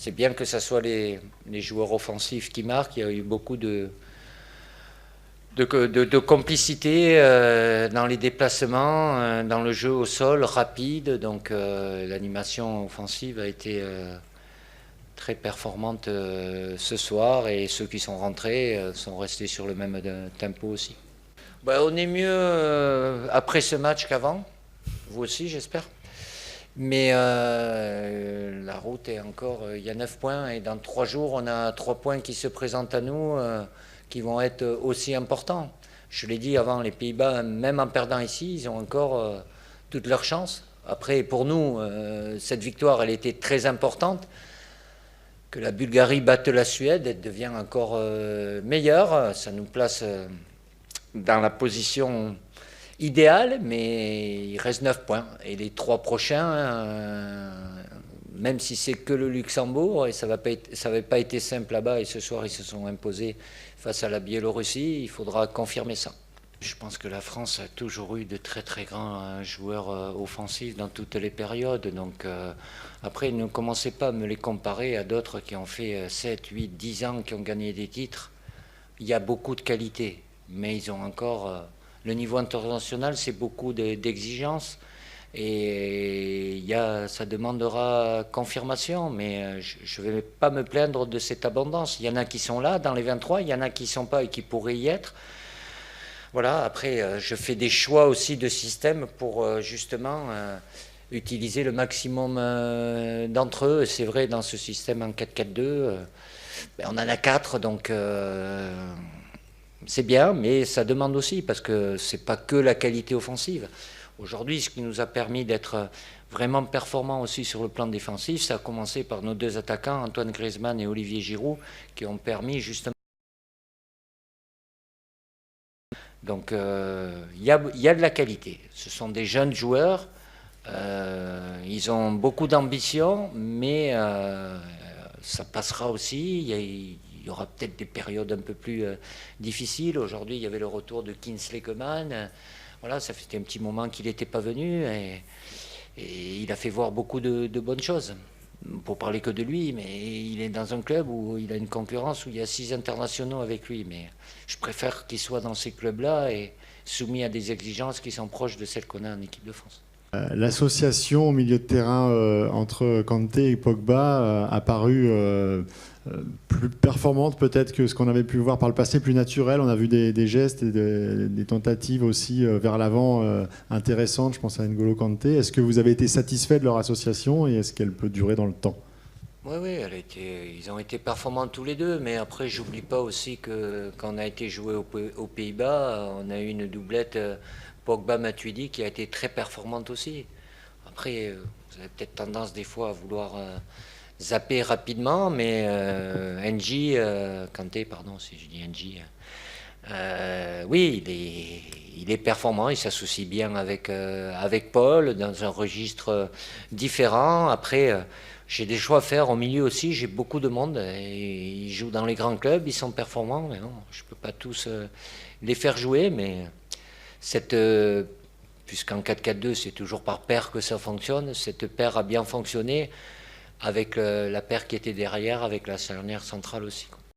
C'est bien que ce soit les joueurs offensifs qui marquent. Il y a eu beaucoup de complicité dans les déplacements, dans le jeu au sol rapide. Donc l'animation offensive a été très performante ce soir et ceux qui sont rentrés sont restés sur le même tempo aussi. Bah, on est mieux après ce match qu'avant, vous aussi j'espère. Mais la route est encore, il y a 9 points et dans 3 jours on a 3 points qui se présentent à nous qui vont être aussi importants. Je l'ai dit avant, les Pays-Bas, même en perdant ici, ils ont encore toutes leurs chances. Après, pour nous, cette victoire, elle était très importante. Que la Bulgarie batte la Suède, elle devient encore meilleure. Ça nous place dans la position idéale, mais il reste 9 points. Et les 3 prochains, même si c'est que le Luxembourg, et ça n'avait pas été simple là-bas, et ce soir ils se sont imposés face à la Biélorussie, il faudra confirmer ça. Je pense que la France a toujours eu de très très grands joueurs offensifs dans toutes les périodes. Donc après, ne commencez pas à me les comparer à d'autres qui ont fait 7, 8, 10 ans, qui ont gagné des titres. Il y a beaucoup de qualité, mais ils ont encore... le niveau international, c'est beaucoup d'exigences. Et ça demandera confirmation, mais je ne vais pas me plaindre de cette abondance. Il y en a qui sont là dans les 23, il y en a qui ne sont pas et qui pourraient y être. Voilà, après, je fais des choix aussi de système pour justement utiliser le maximum d'entre eux. C'est vrai, dans ce système en 4-4-2, on en a 4, donc c'est bien, mais ça demande aussi, parce que c'est pas que la qualité offensive. Aujourd'hui, ce qui nous a permis d'être vraiment performants aussi sur le plan défensif, ça a commencé par nos 2 attaquants, Antoine Griezmann et Olivier Giroud, qui ont permis justement... Donc il y a de la qualité. Ce sont des jeunes joueurs, ils ont beaucoup d'ambition, mais ça passera aussi. Il y aura peut-être des périodes un peu plus difficiles. Aujourd'hui, il y avait le retour de Kingsley Coman. Voilà, ça faisait un petit moment qu'il n'était pas venu et il a fait voir beaucoup de bonnes choses. Pour parler que de lui, mais il est dans un club où il a une concurrence où il y a 6 internationaux avec lui. Mais je préfère qu'il soit dans ces clubs-là et soumis à des exigences qui sont proches de celles qu'on a en équipe de France. L'association au milieu de terrain entre Kanté et Pogba a paru plus performante peut-être que ce qu'on avait pu voir par le passé, plus naturelle. On a vu des gestes et des tentatives aussi vers l'avant intéressantes. Je pense à N'Golo Kanté. Est-ce que vous avez été satisfait de leur association et est-ce qu'elle peut durer dans le temps? Oui, ils ont été performants tous les deux, mais après, j'oublie pas aussi que quand on a été joué aux Pays-Bas, on a eu une doublette Pogba-Matuidi qui a été très performante aussi. Après, vous avez peut-être tendance des fois à vouloir zapper rapidement, mais Kanté, pardon, si je dis NJ, oui, il est performant, il s'associe bien avec Paul dans un registre différent. Après, j'ai des choix à faire au milieu aussi, j'ai beaucoup de monde. Et ils jouent dans les grands clubs, ils sont performants, mais non, je ne peux pas tous les faire jouer, mais puisqu'en 4-4-2, c'est toujours par paire que ça fonctionne, cette paire a bien fonctionné avec la paire qui était derrière, avec la charnière centrale aussi.